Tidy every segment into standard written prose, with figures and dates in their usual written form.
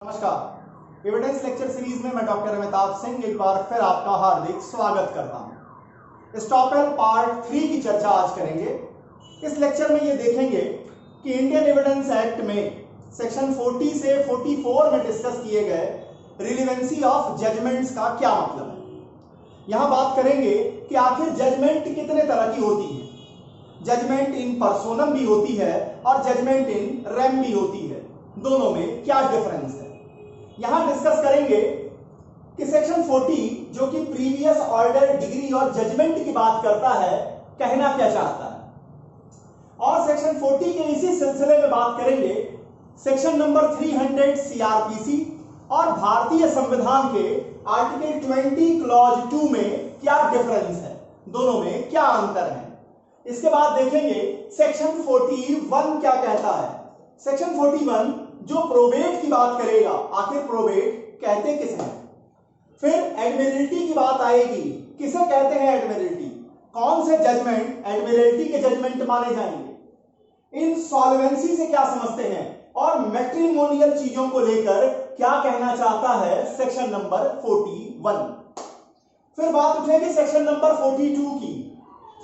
नमस्कार। Evidence lecture series में मैं डॉक्टर अमिताभ सिंह एक बार फिर आपका हार्दिक स्वागत करता हूं। एस्टॉपेल पार्ट 3 की चर्चा आज करेंगे। इस लेक्चर में ये देखेंगे कि इंडियन एविडेंस एक्ट में सेक्शन 40 से 44 में डिस्कस किए गए रिलेवेंसी ऑफ जजमेंट्स का क्या मतलब है। यहां बात करेंगे कि आखिर जजमेंट कितने तरह की होती है। जजमेंट इन पर्सोनम भी होती है और जजमेंट इन रेम भी होती है। दोनों में क्या डिफरेंस है, यहां डिस्कस करेंगे कि सेक्शन 40 जो कि प्रीवियस ऑर्डर, डिग्री और जजमेंट की बात करता है, कहना क्या चाहता है। और सेक्शन 40 के इसी सिलसिले में बात करेंगे सेक्शन नंबर 300 सीआरपीसी और भारतीय संविधान के आर्टिकल 20 क्लॉज 2 में क्या डिफरेंस है, दोनों में क्या अंतर है। इसके बाद देखेंगे सेक्शन 41 क्या कहता है। सेक्शन 41 जो प्रोबेट की बात करेगा, आखिर प्रोबेट कहते किसे हैं। फिर एडमिरल्टी की बात आएगी, किसे कहते हैं एडमिरल्टी, कौन से जजमेंट एडमिरल्टी के जजमेंट माने जाएंगे, इंसॉल्वेंसी से क्या समझते हैं और मैट्रिमोनियल चीजों को लेकर क्या कहना चाहता है सेक्शन नंबर 41। फिर बात उठेगी सेक्शन नंबर 42 की।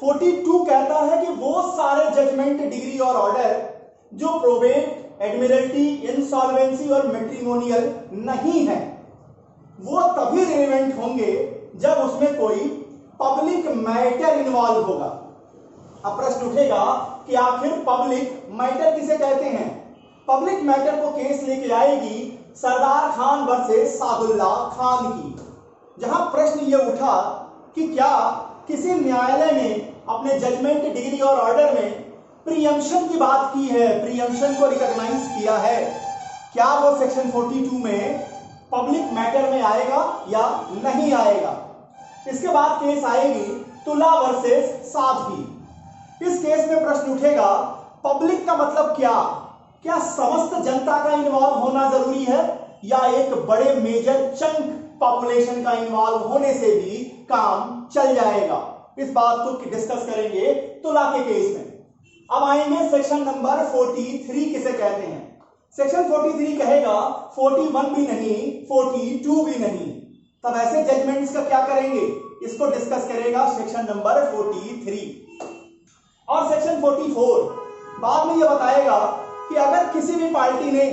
42 कहता है कि वो सारे जजमेंट, डिग्री और ऑर्डर जो प्रोबेट, एडमिरल्टी, इंसॉल्वेंसी और मैट्रिमोनियल नहीं है, वो तभी रिलेवेंट होंगे जब उसमें कोई पब्लिक मैटर इन्वॉल्व होगा। अब प्रश्न उठेगा कि आखिर पब्लिक मैटर किसे कहते हैं। पब्लिक मैटर को केस लेके आएगी सरदार खान वर्सेस सादुल्ला खान की, जहां प्रश्न ये उठा कि क्या किसी न्यायालय ने अपने जजमेंट, डिग्री और ऑर्डर में प्रीएम्पशन की बात की है, प्रीएम्पशन को रिकॉग्नाइज किया है, क्या वो सेक्शन 42 में पब्लिक मैटर में आएगा या नहीं आएगा। इसके बाद केस आएगी तुला वर्सेस साध्वी। इस केस में प्रश्न उठेगा पब्लिक का मतलब क्या समस्त जनता का इन्वॉल्व होना जरूरी है या एक बड़े मेजर चंक पॉपुलेशन का इन्वॉल्व होने से भी काम चल जाएगा। इस बात को डिस्कस करेंगे तुला के केस में। अब आएंगे सेक्शन नंबर 43 किसे कहते हैं। सेक्शन 43 कहेगा 41 भी नहीं, 42 भी नहीं। तब ऐसे जजमेंट्स का क्या करेंगे, इसको डिस्कस करेगा सेक्शन नंबर 43। और सेक्शन 44 बाद में यह बताएगा कि अगर किसी भी पार्टी ने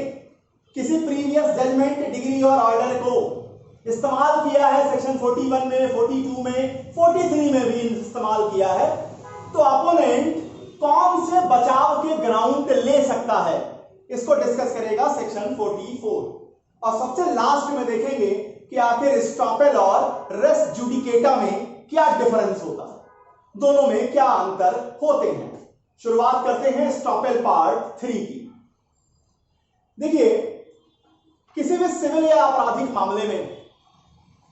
किसी प्रीवियस जजमेंट, डिग्री और ऑर्डर को इस्तेमाल किया है, सेक्शन 41 में, 42 में, 43 में भी इस्तेमाल किया है, तो अपोनेंट कौन से बचाव के ग्राउंड ले सकता है, इसको डिस्कस करेगा सेक्शन 44। और सबसे लास्ट में देखेंगे कि आखिर एस्टॉपेल और रेस जुडिकेटा में क्या डिफरेंस होता है, दोनों में क्या अंतर होते हैं। शुरुआत करते हैं एस्टॉपेल पार्ट 3 की। देखिए, किसी भी सिविल या आपराधिक मामले में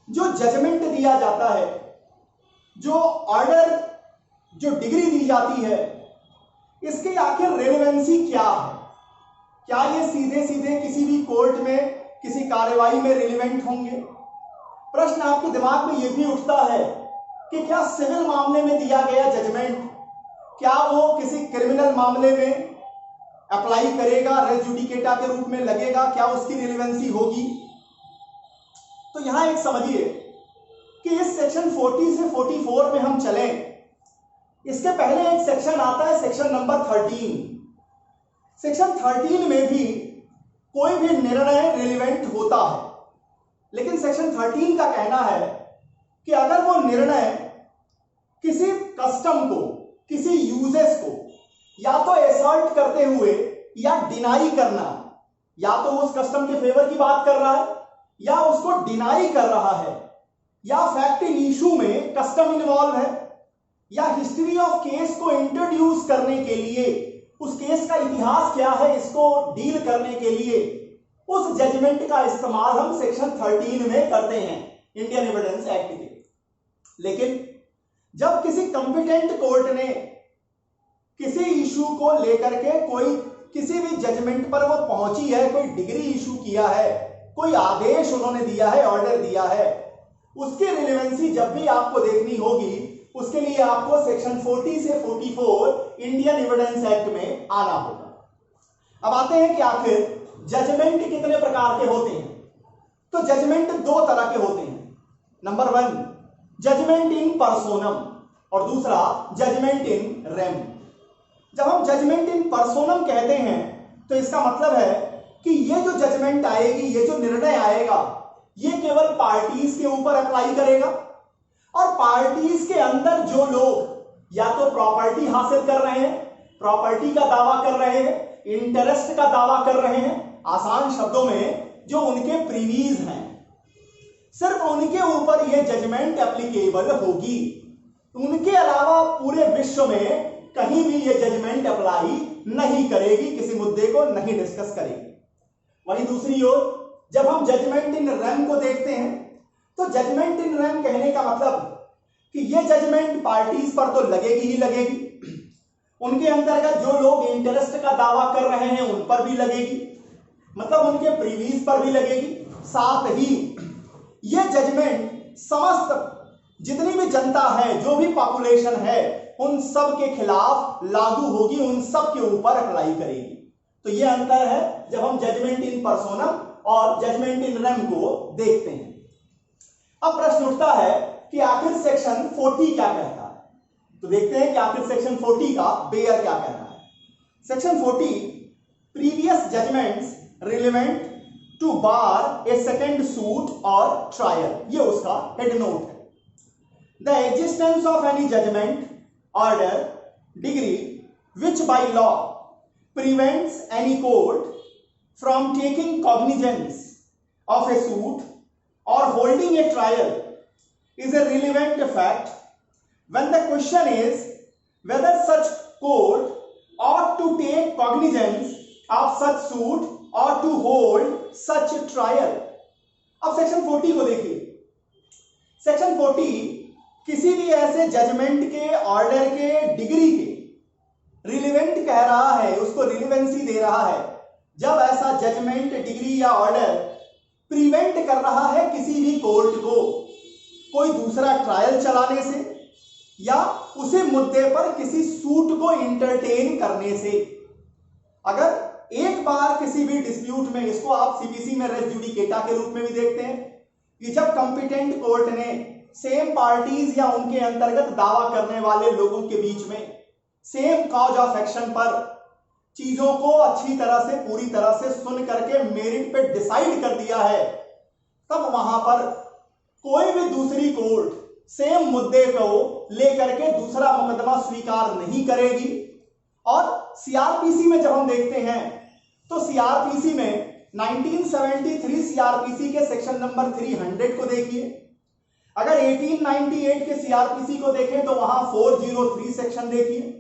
जो जजमेंट दिया जाता है, जो ऑर्डर, जो डिग्री दी जाती है, इसकी आखिर रेलेवेंसी क्या है। क्या ये सीधे सीधे किसी भी कोर्ट में किसी कार्यवाही में रिलेवेंट होंगे। प्रश्न आपके दिमाग में यह भी उठता है कि क्या सिविल मामले में दिया गया जजमेंट, क्या वो किसी क्रिमिनल मामले में अप्लाई करेगा, रेस जुडिकेटा के रूप में लगेगा, क्या उसकी रिलेवेंसी होगी। तो यहां एक समझिए कि इस सेक्शन 40 से 44 में हम चलें, इसके पहले एक सेक्शन आता है सेक्शन नंबर 13। सेक्शन 13 में भी कोई भी निर्णय रिलेवेंट होता है, लेकिन सेक्शन 13 का कहना है कि अगर वो निर्णय किसी कस्टम को, किसी यूजेस को या तो एसर्ट करते हुए या डिनाई करना, या तो उस कस्टम के फेवर की बात कर रहा है या उसको डिनाई कर रहा है, या फैक्टिंग इशू में कस्टम इन्वॉल्व है, या हिस्ट्री ऑफ केस को इंट्रोड्यूस करने के लिए, उस केस का इतिहास क्या है इसको डील करने के लिए, उस जजमेंट का इस्तेमाल हम सेक्शन 13 में करते हैं इंडियन एविडेंस एक्ट के। लेकिन जब किसी कॉम्पिटेंट कोर्ट ने किसी इशू को लेकर के कोई किसी भी जजमेंट पर वो पहुंची है, कोई डिग्री इशू किया है, कोई आदेश उन्होंने दिया है, ऑर्डर दिया है, उसकी रिलेवेंसी जब भी आपको देखनी होगी, उसके लिए आपको सेक्शन 40 से 44 इंडियन एविडेंस एक्ट में आना होगा। अब आते हैं कि आखिर जजमेंट कितने प्रकार के होते हैं? तो जजमेंट दो तरह के होते हैं। नंबर 1 जजमेंट इन पर्सोनम और दूसरा जजमेंट इन रेम। जब हम जजमेंट इन पर्सोनम कहते हैं तो इसका मतलब है कि ये जो जजमेंट आएगी, ये जो निर्णय आएगा, ये केवल पार्टीज के ऊपर अप्लाई करेगा और पार्टीज के अंदर जो लोग या तो प्रॉपर्टी हासिल कर रहे हैं, प्रॉपर्टी का दावा कर रहे हैं, इंटरेस्ट का दावा कर रहे हैं, आसान शब्दों में जो उनके प्रीवीज हैं, सिर्फ उनके ऊपर यह जजमेंट एप्लीकेबल होगी। उनके अलावा पूरे विश्व में कहीं भी यह जजमेंट अप्लाई नहीं करेगी, किसी मुद्दे को नहीं डिस्कस करेगी। वहीं दूसरी ओर जब हम जजमेंट इन रेम को देखते हैं तो जजमेंट इन रेम कहने का मतलब कि यह जजमेंट पार्टीज पर तो लगेगी ही लगेगी, उनके अंतर्गत जो लोग इंटरेस्ट का दावा कर रहे हैं उन पर भी लगेगी, मतलब उनके प्रीवीज पर भी लगेगी। साथ ही यह जजमेंट समस्त जितनी भी जनता है, जो भी पॉपुलेशन है, उन सब के खिलाफ लागू होगी, उन सब के ऊपर अप्लाई करेगी। तो यह अंतर है जब हम जजमेंट इन पर्सोनम और जजमेंट इन रेम को देखते हैं। अब प्रश्न उठता है कि आखिर सेक्शन 40 क्या कहता है? तो देखते हैं कि आखिर सेक्शन 40 का बेयर क्या कहता है। Section 40 previous judgments relevant to bar a second suit और ट्रायल, ये उसका हेड नोट है। The existence of any judgment order degree which by law prevents any court from taking cognizance of a suit or holding a trial is a relevant fact when the question is whether such court ought to take cognizance of such suit or to hold such trial। अब section 40 को देखिए। Section 40 किसी भी ऐसे judgement के order के degree के relevant कह रहा है, उसको रिलेवेंसी दे रहा है जब ऐसा जजमेंट, डिग्री या ऑर्डर प्रिवेंट कर रहा है किसी भी कोर्ट को कोई दूसरा ट्रायल चलाने से या उसी मुद्दे पर किसी सूट को इंटरटेन करने से। अगर एक बार किसी भी डिस्प्यूट में, इसको आप सीपीसी में रेस जुडिकेटा के रूप में भी देखते हैं, कि जब कंपिटेंट कोर्ट ने सेम पार्टीज या उनके अंतर्गत दावा करने वाले लोगों के बीच में सेम कॉज ऑफ एक्शन पर चीजों को अच्छी तरह से, पूरी तरह से सुन करके मेरिट पे डिसाइड कर दिया है, तब वहां पर कोई भी दूसरी कोर्ट सेम मुद्दे को लेकर के दूसरा मुकदमा स्वीकार नहीं करेगी। और सीआरपीसी में जब हम देखते हैं तो सीआरपीसी में 1973 सीआरपीसी के सेक्शन नंबर 300 को देखिए। अगर 1898 के सीआरपीसी को देखें तो वहां 403 सेक्शन देखिए।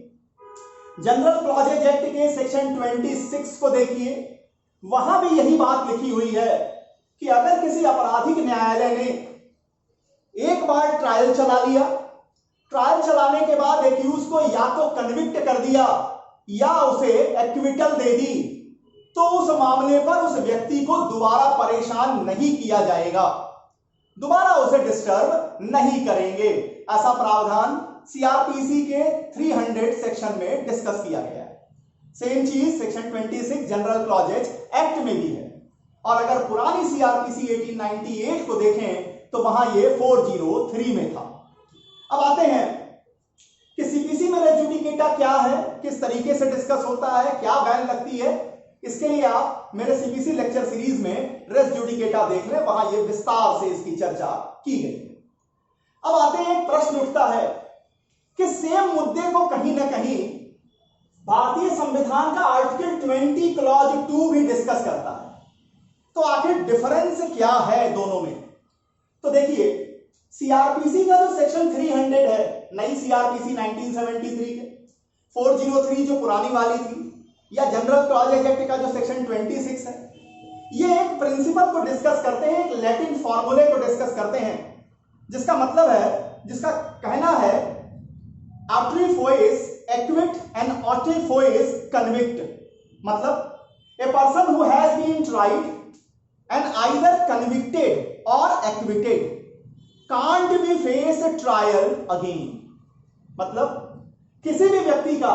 जनरल क्लॉजेज एक्ट के सेक्शन 26 को देखिए, वहां भी यही बात लिखी हुई है कि अगर किसी आपराधिक न्यायालय ने एक बार ट्रायल चला लिया, ट्रायल चलाने के बाद एक्यूज को या तो कन्विक्ट कर दिया या उसे एक्विटल दे दी, तो उस मामले पर उस व्यक्ति को दोबारा परेशान नहीं किया जाएगा, दोबारा उसे डिस्टर्ब नहीं करेंगे। ऐसा प्रावधान सीआरपीसी के 300 सेक्शन में डिस्कस किया गया है। सेम चीज सेक्शन 26 जनरल क्लॉजेज एक्ट में भी है। और अगर पुरानी सीआरपीसी 1898 को देखें तो वहां ये 403 में था। अब आते हैं कि सीपीसी में रेस जुडिकेटा क्या है, किस तरीके से डिस्कस होता है, क्या बैन लगती है। इसके लिए आप मेरे सीपीसी लेक्चर सीरीज में रेस जुडिकेटा देख लें, वहां ये विस्तार से इसकी चर्चा की गई। अब आते हैं, एक प्रश्न उठता है कि सेम मुद्दे को कहीं ना कहीं भारतीय संविधान का आर्टिकल 20 क्लॉज 2 भी डिस्कस करता है, तो आखिर डिफरेंस क्या है दोनों में। तो देखिए, सीआरपीसी का जो सेक्शन 300 है, नई सीआरपीसी 1973 के, 403 जो पुरानी वाली थी, या जनरल क्लॉजेज एक्ट का जो सेक्शन 26 है, ये एक प्रिंसिपल को डिस्कस करते हैं, एक लैटिन फॉर्मूले को डिस्कस करते हैं, जिसका मतलब है, जिसका कहना है autrefois acquit and autrefois convict. मतलब a person who has been tried and either convicted or acquitted can't be face trial again. मतलब किसी भी व्यक्ति का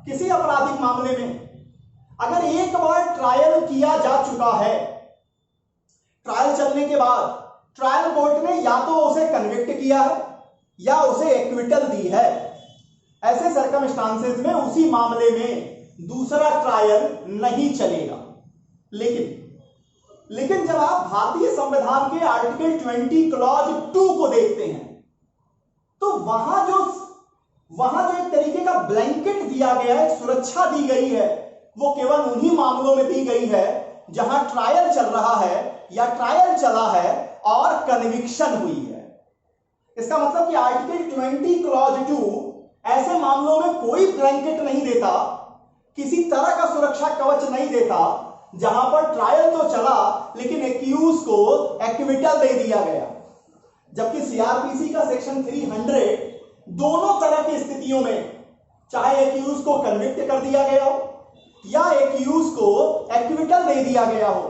किसी आपराधिक मामले में अगर एक बार ट्रायल किया जा चुका है, ट्रायल चलने के बाद ट्रायल कोर्ट ने या तो उसे कन्विक्ट किया है या उसे एक्विटल दी है, ऐसे सर्कमस्टांसेस में उसी मामले में दूसरा ट्रायल नहीं चलेगा। लेकिन जब आप भारतीय संविधान के आर्टिकल 20 क्लॉज 2 को देखते हैं तो वहां जो एक तरीके का ब्लैंकेट दिया गया है, सुरक्षा दी गई है, वो केवल उन्हीं मामलों में दी गई है जहां ट्रायल चल रहा है या ट्रायल चला है और कन्विक्शन हुई है। इसका मतलब कि आर्टिकल 20 क्लॉज 2 ऐसे मामलों में कोई ब्लैंकेट नहीं देता, किसी तरह का सुरक्षा कवच नहीं देता जहां पर ट्रायल तो चला लेकिन एक्यूज को एक्विटल दे दिया गया। जबकि सीआरपीसी का सेक्शन 300 दोनों तरह की स्थितियों में, चाहे एक्यूज को कन्विक्ट कर दिया गया हो या एक्यूज को एक्विटल दे दिया गया हो,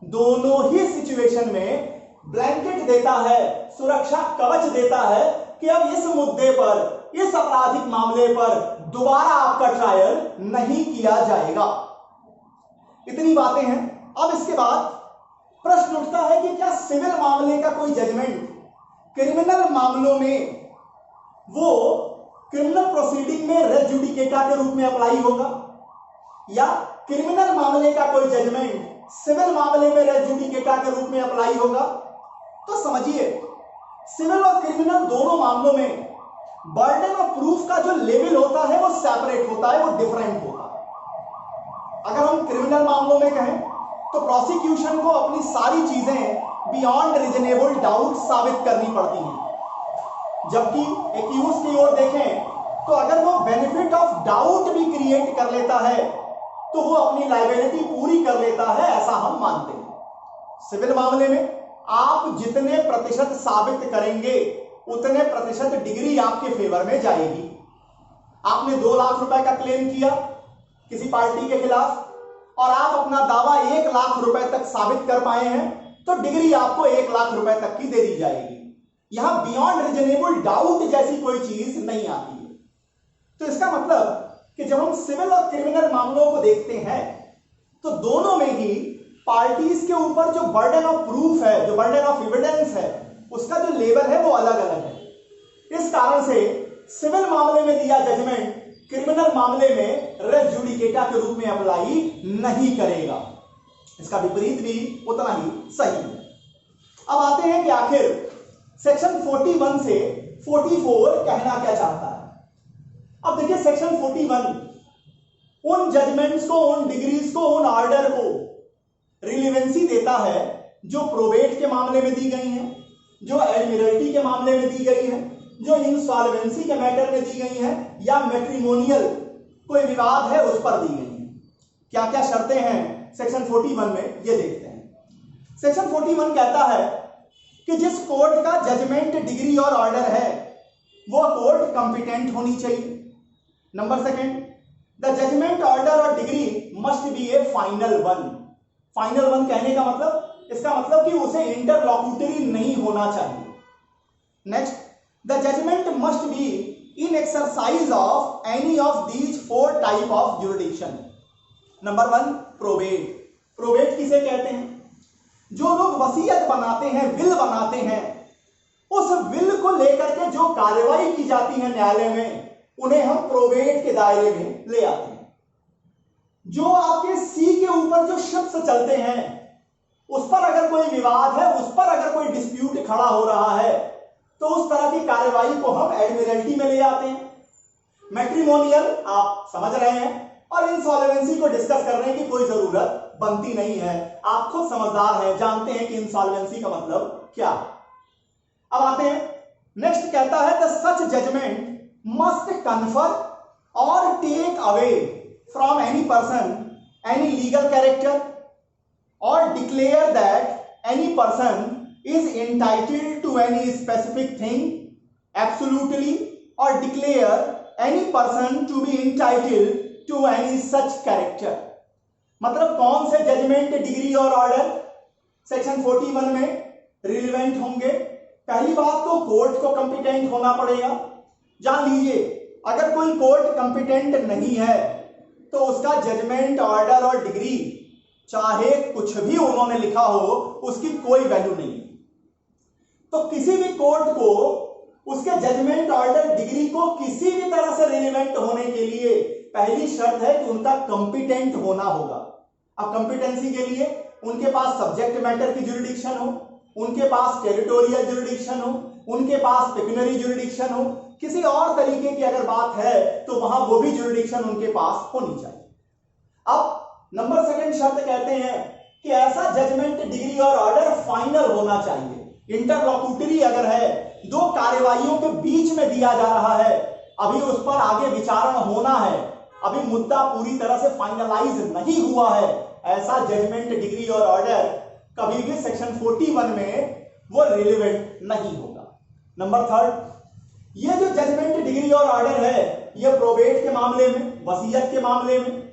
दोनों ही सिचुएशन में ब्लैंकेट देता है, सुरक्षा कवच देता है कि अब इस मुद्दे पर, इस आपराधिक मामले पर दोबारा आपका ट्रायल नहीं किया जाएगा। इतनी बातें हैं। अब इसके बाद प्रश्न उठता है कि क्या सिविल मामले का कोई जजमेंट क्रिमिनल मामलों में वो क्रिमिनल प्रोसीडिंग में रेस जुडिकेटा के रूप में अप्लाई होगा, या क्रिमिनल मामले का कोई जजमेंट सिविल मामले में रेस जुडिकेटा के रूप में अप्लाई होगा? तो समझिए, सिविल और क्रिमिनल दोनों मामलों में बर्डन ऑफ प्रूफ का जो लेवल होता है वो सेपरेट होता है, वो डिफरेंट होता है। अगर हम क्रिमिनल मामलों में कहें तो प्रोसिक्यूशन को अपनी सारी चीजें बियॉन्ड रीजनेबल डाउट साबित करनी पड़ती हैं, जबकि एक्यूज की ओर देखें तो अगर वो बेनिफिट ऑफ डाउट भी क्रिएट कर लेता है तो वो अपनी लायबिलिटी पूरी कर लेता है, ऐसा हम मानते हैं। सिविल मामले में आप जितने प्रतिशत साबित करेंगे उतने प्रतिशत डिग्री आपके फेवर में जाएगी। आपने 2 लाख रुपए का क्लेम किया किसी पार्टी के खिलाफ और आप अपना दावा 1 लाख रुपए तक साबित कर पाए हैं तो डिग्री आपको 1 लाख रुपए तक की दे दी जाएगी। यहां बियॉन्ड रीजनेबल डाउट जैसी कोई चीज नहीं आती है। तो इसका मतलब कि जब हम सिविल और क्रिमिनल मामलों को देखते हैं तो दोनों में ही पार्टीज के ऊपर जो बर्डन ऑफ प्रूफ है, जो बर्डन ऑफ एविडेंस है, उसका जो लेवल है वो अलग अलग है। इस कारण से सिविल मामले में दिया जजमेंट क्रिमिनल मामले में रेस जुडिकेटा के रूप में अप्लाई नहीं करेगा। इसका विपरीत भी उतना ही सही है। अब आते हैं कि आखिर सेक्शन 41 से 44 कहना क्या चाहता है। अब देखिए, सेक्शन 41 उन जजमेंट्स को, उन डिग्रीज को, उन ऑर्डर को रिलेवेंसी देता है जो प्रोबेट के मामले में दी गई हैं, जो एडमिरल्टी के मामले में दी गई है, जो इंसॉल्वेंसी के मैटर में दी गई है, या मैट्रिमोनियल कोई विवाद है उस पर दी गई है। क्या क्या शर्तें हैं सेक्शन 41 में, ये देखते हैं। सेक्शन 41 कहता है कि जिस कोर्ट का जजमेंट, डिग्री और ऑर्डर है वो कोर्ट कंपिटेंट होनी चाहिए। नंबर 2, द जजमेंट, ऑर्डर और degree must be A final one. Final one कहने का मतलब, इसका मतलब कि उसे इंटरलॉक्यूटरी नहीं होना चाहिए। Next, the judgment must be in exercise of any of these 4 type of jurisdiction. Number 1, probate. Probate किसे कहते हैं? जो लोग वसीयत बनाते हैं, विल बनाते हैं, उस विल को लेकर के जो कार्रवाई की जाती है न्यायालय में, उन्हें हम प्रोबेट के दायरे में ले आते हैं। जो आपके सी के ऊपर जो शिप्स चलते हैं उस पर अगर कोई विवाद है, उस पर अगर कोई डिस्प्यूट खड़ा हो रहा है तो उस तरह की कार्रवाई को हम एडमिरल्टी में ले आते हैं। मैट्रिमोनियल आप समझ रहे हैं, और इंसॉल्वेंसी को डिस्कस करने की कोई जरूरत बनती नहीं है, आप खुद समझदार हैं, जानते हैं कि इंसॉल्वेंसी का मतलब क्या है। अब आते हैं, नेक्स्ट कहता है the such judgment must confer or take away from any person any legal character or declare that any person is entitled to any specific thing absolutely or declare any person to be entitled to any such character। मतलब कौन से judgement, degree और order section 41 में relevant होंगे? पहली बात तो court को कंपिटेंट होना पड़ेगा। जान लीजिए, अगर कोई कोर्ट कंपिटेंट नहीं है तो उसका जजमेंट, ऑर्डर और डिग्री चाहे कुछ भी उन्होंने लिखा हो उसकी कोई वैल्यू नहीं है। तो किसी भी कोर्ट को उसके जजमेंट, ऑर्डर, डिग्री को किसी भी तरह से रिलेवेंट होने के लिए पहली शर्त है कि उनका कॉम्पिटेंट होना होगा। अब कॉम्पिटेंसी के लिए उनके पास सब्जेक्ट मैटर की ज्यूरिडिक्शन हो, उनके पास टेरिटोरियल ज्यूरिडिक्शन हो, उनके पास पेक्यूनरी ज्यूरिडिक्शन हो, किसी और तरीके की अगर बात है तो वहां वो भी ज्यूरिडिक्शन उनके पास होनी चाहिए। अब नंबर सेकंड शर्त कहते हैं कि ऐसा जजमेंट, डिग्री और ऑर्डर फाइनल होना चाहिए। इंटरलॉक्यूटरी अगर है, दो कार्यवाहियों के बीच में दिया जा रहा है, अभी उस पर आगे विचारण होना है, अभी मुद्दा पूरी तरह से फाइनलाइज नहीं हुआ है, ऐसा जजमेंट, डिग्री और ऑर्डर कभी भी सेक्शन 41 में वो रिलेवेंट नहीं होगा। नंबर थर्ड, ये जो जजमेंट, डिग्री और ऑर्डर है ये प्रोबेट के मामले में, वसीयत के मामले में,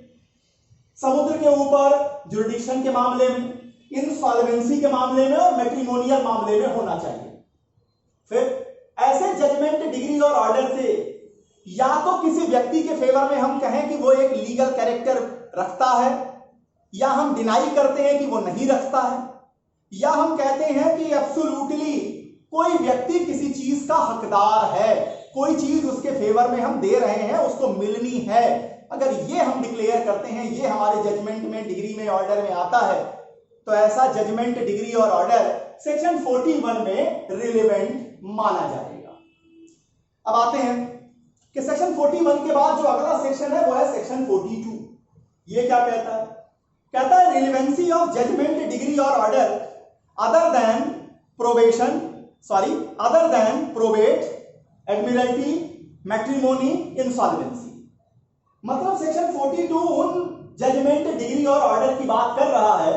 समुद्र के ऊपर जुरिडिक्शन के मामले में, इंसॉल्वेंसी के मामले में और मैट्रिमोनियल मामले में होना चाहिए। फिर ऐसे जजमेंट, डिग्री और ऑर्डर से या तो किसी व्यक्ति के फेवर में हम कहें कि वो एक लीगल कैरेक्टर रखता है, या हम डिनाई करते हैं कि वो नहीं रखता है, या हम कहते हैं कि एब्सोल्युटली कोई व्यक्ति किसी चीज का हकदार है, कोई चीज उसके फेवर में हम दे रहे हैं, उसको मिलनी है। अगर ये हम डिक्लेयर करते हैं, ये हमारे जजमेंट में, डिग्री में, ऑर्डर में आता है, तो ऐसा जजमेंट, डिग्री और ऑर्डर सेक्शन 41 में रिलेवेंट माना जाएगा। अब आते हैं कि सेक्शन 41 के बाद जो अगला सेक्शन है वो है सेक्शन 42। ये क्या कहता है? कहता है रिलेवेंसी ऑफ जजमेंट, डिग्री और order other than probate, Admiralty, matrimony, insolvency. मतलब सेक्शन 42 उन जजमेंट, डिग्री और ऑर्डर की बात कर रहा है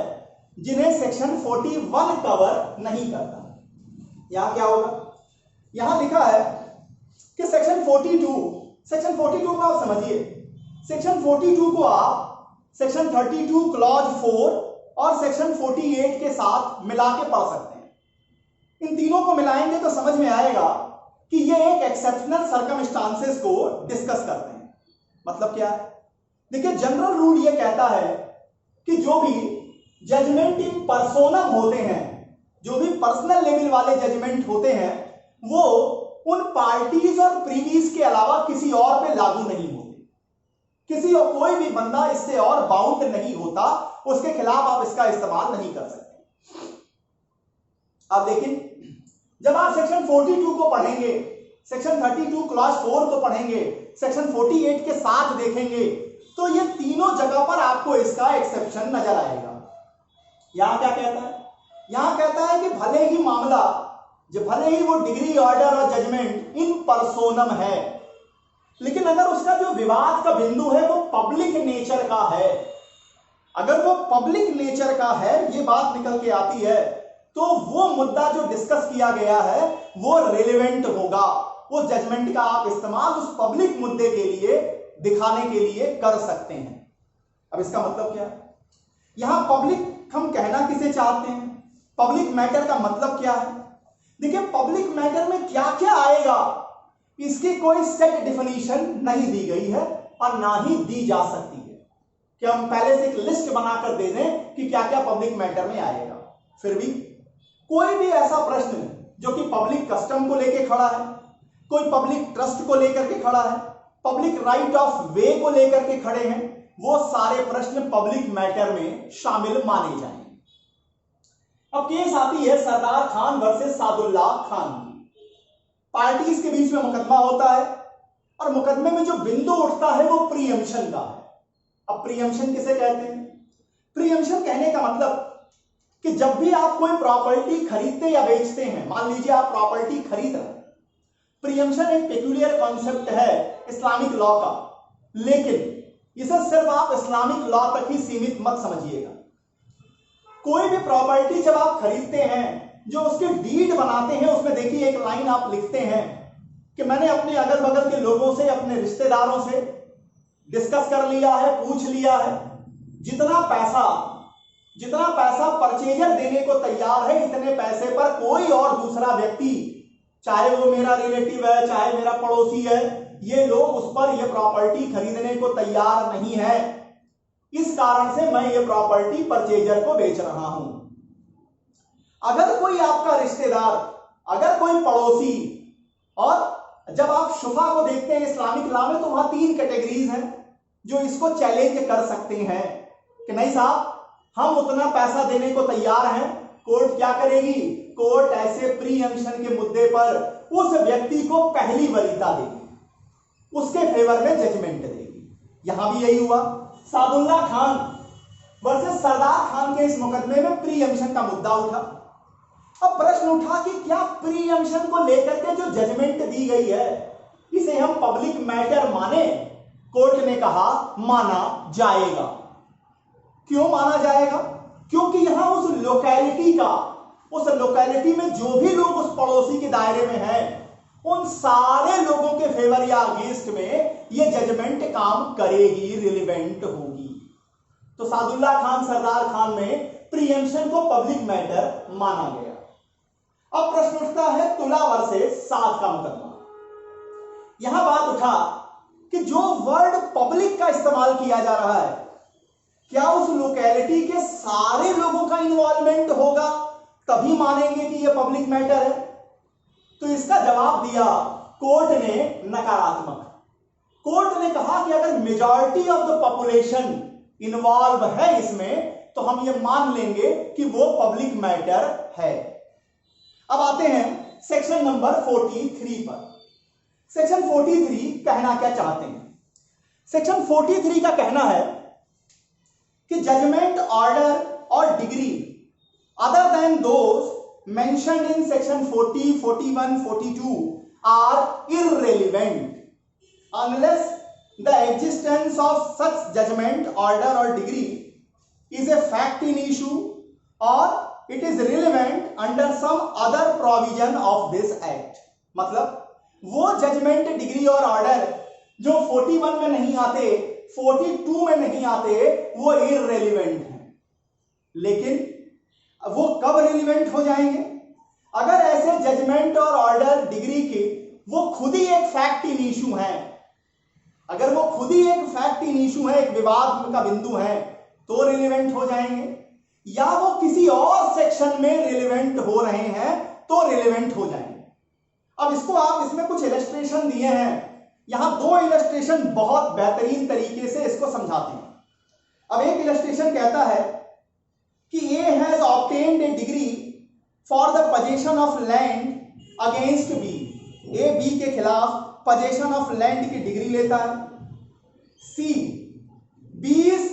जिन्हें सेक्शन 41 कवर नहीं करता। यहां क्या होगा? यहां लिखा है कि सेक्शन 42 को आप समझिए, सेक्शन 42 को आप सेक्शन 32 क्लॉज 4 और सेक्शन 48 के साथ मिला के पढ़ सकते हैं। इन तीनों को मिलाएंगे तो समझ में आएगा कि ये एक एक्सेप्शनल सर्कमस्टांसेस को डिस्कस करते हैं। मतलब क्या है? देखिए, जनरल रूल ये कहता है कि जो भी जजमेंट इन पर्सोनम होते हैं, जो भी पर्सनल लेवल वाले जजमेंट होते हैं, वो उन पार्टीज और प्रीवीज के अलावा किसी और पे लागू नहीं होते। किसी और कोई भी बंदा इससे और बाउंड नहीं होता, उसके खिलाफ आप इसका इस्तेमाल नहीं कर सकते। अब लेकिन जब आप सेक्शन 42 को पढ़ेंगे, सेक्शन 32 क्लॉज 4 को पढ़ेंगे, सेक्शन 48 के साथ देखेंगे, तो ये तीनों जगह पर आपको इसका एक्सेप्शन नजर आएगा। यहां क्या कहता है? यहां कहता है कि भले ही वो डिग्री, ऑर्डर और जजमेंट इन पर्सोनम है, लेकिन अगर उसका जो विवाद का बिंदु है वो पब्लिक नेचर का है, अगर वो पब्लिक नेचर का है, ये बात निकल के आती है, तो वो मुद्दा जो डिस्कस किया गया है वो रिलेवेंट होगा। वो जजमेंट का आप इस्तेमाल उस पब्लिक मुद्दे के लिए दिखाने के लिए कर सकते हैं। अब इसका मतलब क्या है? यहां पब्लिक हम कहना किसे चाहते हैं? पब्लिक मैटर का मतलब क्या है? देखिए, पब्लिक मैटर में क्या क्या आएगा इसकी कोई सेट डिफिनीशन नहीं दी गई है और ना ही दी जा सकती है कि हम पहले से एक लिस्ट बनाकर दे दें कि क्या क्या पब्लिक मैटर में आएगा। फिर भी कोई भी ऐसा प्रश्न जो कि पब्लिक कस्टम को लेकर खड़ा है, कोई पब्लिक ट्रस्ट को लेकर के खड़ा है, पब्लिक राइट ऑफ वे को लेकर के खड़े हैं, वो सारे प्रश्न पब्लिक मैटर में शामिल माने जाएंगे। अब केस आती है सरदार खान वर्सेस सादुल्ला खान की। पार्टीज के बीच में मुकदमा होता है और मुकदमे में जो बिंदु उठता है वो प्रीएम्पशन का है। अब प्रीएम्पशन किसे कहते हैं? प्रीएम्पशन कहने का मतलब कि जब भी आप कोई प्रॉपर्टी खरीदते या बेचते हैं, मान लीजिए आप प्रॉपर्टी खरीद रहे हैं, प्रीएम्पशन एक पेक्यूलियर कॉन्सेप्ट है इस्लामिक लॉ का, लेकिन इसे सिर्फ आप इस्लामिक लॉ तक ही सीमित मत समझिएगा। कोई भी प्रॉपर्टी जब आप खरीदते हैं, जो उसके डीड बनाते हैं, उसमें देखिए एक लाइन आप लिखते हैं कि मैंने अपने अगल बगल के लोगों से, अपने रिश्तेदारों से डिस्कस कर लिया है, पूछ लिया है, जितना पैसा परचेजर देने को तैयार है, इतने पैसे पर कोई और दूसरा व्यक्ति, चाहे वो मेरा रिलेटिव है, चाहे मेरा पड़ोसी है, ये लोग उस पर ये प्रॉपर्टी खरीदने को तैयार नहीं है। इस कारण से मैं ये प्रॉपर्टी परचेजर को बेच रहा हूं। अगर कोई आपका रिश्तेदार, अगर कोई पड़ोसी, और जब आप शुफा को देखते हैं इस्लामिक लॉ में तो वहां 3 कैटेगरीज हैं जो इसको चैलेंज कर सकते हैं कि नहीं साहब हम उतना पैसा देने को तैयार हैं। कोर्ट क्या करेगी? कोर्ट ऐसे प्रीएम्पशन के मुद्दे पर उस व्यक्ति को पहली वरीयता देगी, उसके फेवर में जजमेंट देगी। यहां भी यही हुआ। सादुल्ला खान वर्सेस सरदार खान के इस मुकदमे में प्रीएम्पशन का मुद्दा उठा। अब प्रश्न उठा कि क्या प्रीएम्पशन को लेकर के जो जजमेंट दी गई है इसे हम पब्लिक मैटर माने? कोर्ट ने कहा माना जाएगा। क्यों माना जाएगा? क्योंकि यहां उस लोकेलिटी में जो भी लोग उस पड़ोसी के दायरे में हैं उन सारे लोगों के फेवर या अगेंस्ट में ये जजमेंट काम करेगी, रिलेवेंट होगी। तो सादुल्ला खान सरदार खान में प्रीएम्पशन को पब्लिक मैटर माना गया। अब प्रश्न उठता है तुला वर्सेस साध का मुकदमा। यहां बात उठा कि जो वर्ड पब्लिक का इस्तेमाल किया जा रहा है क्या उस लोकेलिटी के सारे लोगों का इन्वॉल्वमेंट होगा तभी मानेंगे कि यह पब्लिक मैटर है? तो इसका जवाब दिया कोर्ट ने नकारात्मक। कोर्ट ने कहा कि अगर majority of the population involve है इसमें तो हम ये मान लेंगे कि वो पब्लिक मैटर है। अब आते हैं सेक्शन नंबर 43 पर। सेक्शन 43 कहना क्या चाहते हैं? सेक्शन 43 का कहना है कि जजमेंट, ऑर्डर और degree other than those mentioned in section 40, 41, 42 are irrelevant unless the existence of such judgment, order or degree is a fact in issue or it is relevant under some other provision of this act। मतलब वो judgement, degree और order जो 41 में नहीं आते, 42 में नहीं आते, वो इररेलेवेंट हैं। लेकिन वो कब रिलेवेंट हो जाएंगे? अगर ऐसे जजमेंट और ऑर्डर, डिग्री के वो खुद ही एक फैक्ट इन इशू है, अगर वो खुद ही एक फैक्ट इन इशू है, एक विवाद का बिंदु है तो रिलेवेंट हो जाएंगे, या वो किसी और सेक्शन में रिलेवेंट हो रहे हैं तो रिलेवेंट हो जाएंगे। अब इसको आप इसमें कुछ इलस्ट्रेशन दिए हैं, यहां 2 इलस्ट्रेशन बहुत बेहतरीन तरीके से इसको समझाते हैं। अब एक इलस्ट्रेशन कहता है कि A has obtained a degree for the possession of land against B। A B के खिलाफ possession of land की डिग्री लेता है। C B's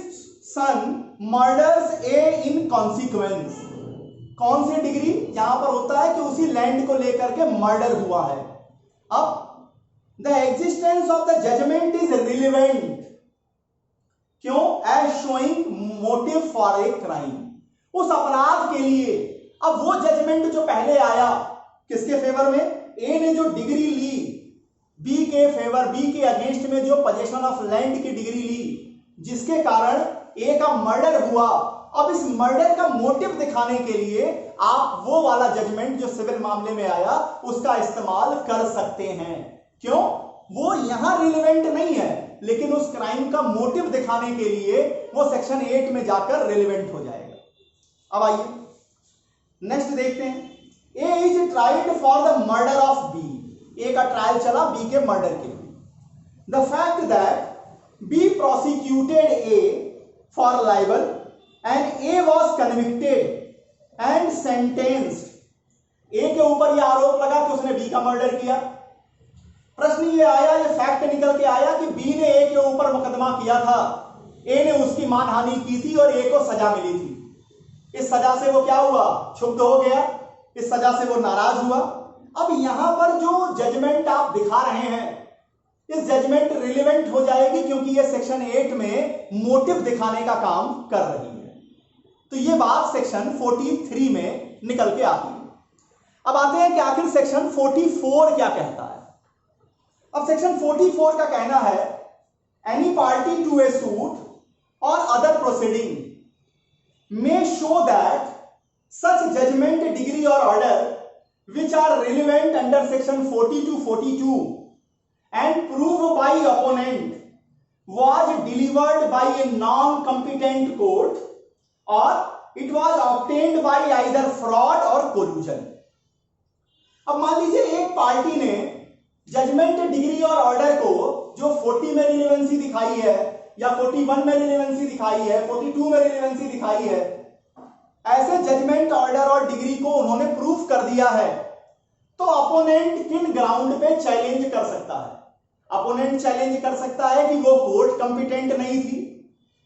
son murders A in consequence। कौन सी डिग्री? यहां पर होता है कि उसी लैंड को लेकर के मर्डर हुआ है। अब the existence of the judgment is relevant. क्यों? As showing motive for a crime, उस अपराध के लिए। अब वो जजमेंट जो पहले आया किसके फेवर में? ए ने जो डिग्री ली बी के फेवर, बी के अगेंस्ट में जो पोजेशन ऑफ लैंड की डिग्री ली, जिसके कारण ए का मर्डर हुआ। अब इस मर्डर का मोटिव दिखाने के लिए आप वो वाला जजमेंट जो सिविल मामले में आया उसका इस्तेमाल कर सकते हैं। क्यों? वो यहां रिलेवेंट नहीं है, लेकिन उस क्राइम का मोटिव दिखाने के लिए वो सेक्शन 8 में जाकर रिलेवेंट हो जाएगा। अब आइए नेक्स्ट देखते हैं। A is tried for the murder of B. A का ट्रायल चला बी के मर्डर के लिए। The fact that B prosecuted A for libel and A was convicted and sentenced. A के ऊपर यह आरोप लगा कि उसने बी का मर्डर किया। प्रश्न ये आया, ये फैक्ट निकल के आया कि बी ने ए के ऊपर मुकदमा किया था, ए ने उसकी मानहानि की थी और ए को सजा मिली थी। इस सजा से वो क्या हुआ? क्षुब्ध हो गया, इस सजा से वो नाराज हुआ। अब यहां पर जो जजमेंट आप दिखा रहे हैं, इस जजमेंट रिलेवेंट हो जाएगी क्योंकि ये सेक्शन 8 में मोटिव दिखाने का काम कर रही है। तो ये बात सेक्शन 43 में निकल के आती है। अब आते हैं कि आखिर सेक्शन 44 क्या कहता है। अब सेक्शन 44 का कहना है any party to a suit or other proceeding may show that such judgment, degree or order which are relevant under section 40 to 42 and proved by opponent was delivered by a non-competent court or it was obtained by either fraud or collusion। अब मान लीजिए एक party ने judgement, degree और order को जो 40 में relevancy दिखाई है या 41 में रिलेवेंसी दिखाई है, 42 में रिलेवेंसी दिखाई है, ऐसे जजमेंट, ऑर्डर और डिग्री को उन्होंने प्रूफ कर दिया है, तो अपोनेंट किन ग्राउंड पे चैलेंज कर सकता है? अपोनेंट चैलेंज कर सकता है कि वो कोर्ट कंपिटेंट नहीं थी,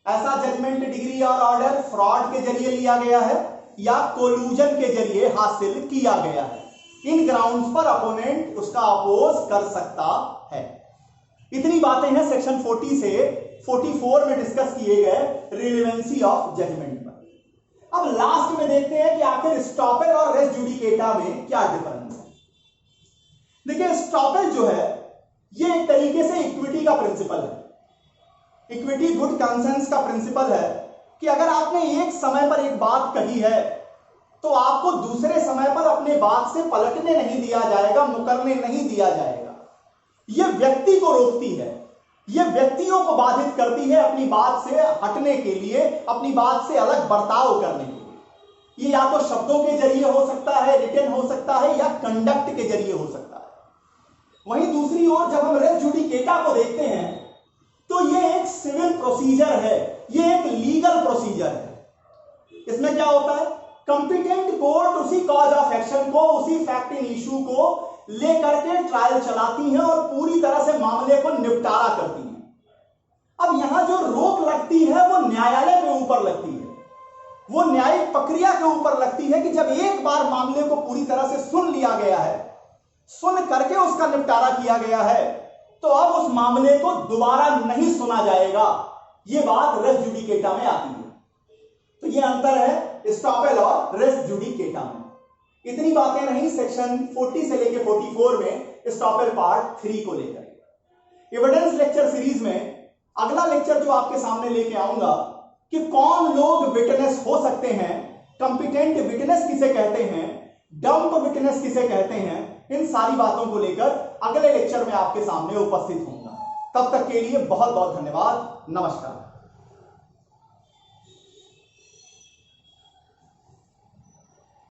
ऐसा जजमेंट, डिग्री और ऑर्डर फ्रॉड के जरिए लिया गया है या कोलूजन के जरिए हासिल किया गया है। इन ग्राउंड्स पर अपोनेंट उसका अपोज कर सकता है। इतनी बातें हैं सेक्शन 40 से 44 में डिस्कस किए गए रिलेवेंसी ऑफ जजमेंट पर। अब लास्ट में देखते हैं कि आखिर स्टॉपेल और रेस जुडिकेटा में क्या डिफरेंस है। देखिए, स्टॉपेल जो है ये एक तरीके से इक्विटी का प्रिंसिपल है। इक्विटी गुड कंसेंस का प्रिंसिपल है कि अगर आपने एक समय पर एक बात कही है तो आपको दूसरे समय पर अपने बात से पलटने नहीं दिया जाएगा, मुकरने नहीं दिया जाएगा। यह व्यक्ति को रोकती है, यह व्यक्तियों को बाधित करती है अपनी बात से हटने के लिए, अपनी बात से अलग बर्ताव करने के लिए। यह या तो शब्दों के जरिए हो सकता है, रिटन हो सकता है, या कंडक्ट के जरिए हो सकता है। वहीं दूसरी ओर जब हम रेस जुडिकेटा को देखते हैं तो यह एक सिविल प्रोसीजर है, यह एक लीगल प्रोसीजर है। इसमें क्या होता है? कंपिटेंट कोर्ट उसी कॉज ऑफ एक्शन को, उसी फैक्ट इन इशू को लेकर के ट्रायल चलाती है और पूरी तरह से मामले को निपटारा करती है। अब यहां जो रोक लगती है वो न्यायालय के ऊपर लगती है, वो न्यायिक प्रक्रिया के ऊपर लगती है कि जब एक बार मामले को पूरी तरह से सुन लिया गया है, सुन करके उसका निपटारा किया गया है, तो अब उस मामले को दोबारा नहीं सुना जाएगा। यह बात रेस जुडिकेटा में आती है। तो यह अंतर है स्टॉपेल और रेस जुडिकेटा में। इतनी बातें नहीं सेक्शन 40 से लेकर 44 में स्टॉपेल पार्ट 3 को लेकर। एविडेंस लेक्चर सीरीज में अगला लेक्चर जो आपके सामने लेके आऊंगा कि कौन लोग विटनेस हो सकते हैं, कंपिटेंट विटनेस किसे कहते हैं, डंप विटनेस किसे कहते हैं, इन सारी बातों को लेकर अगले लेक्चर में आपके सामने उपस्थित होऊंगा। तब तक के लिए बहुत बहुत धन्यवाद। नमस्कार।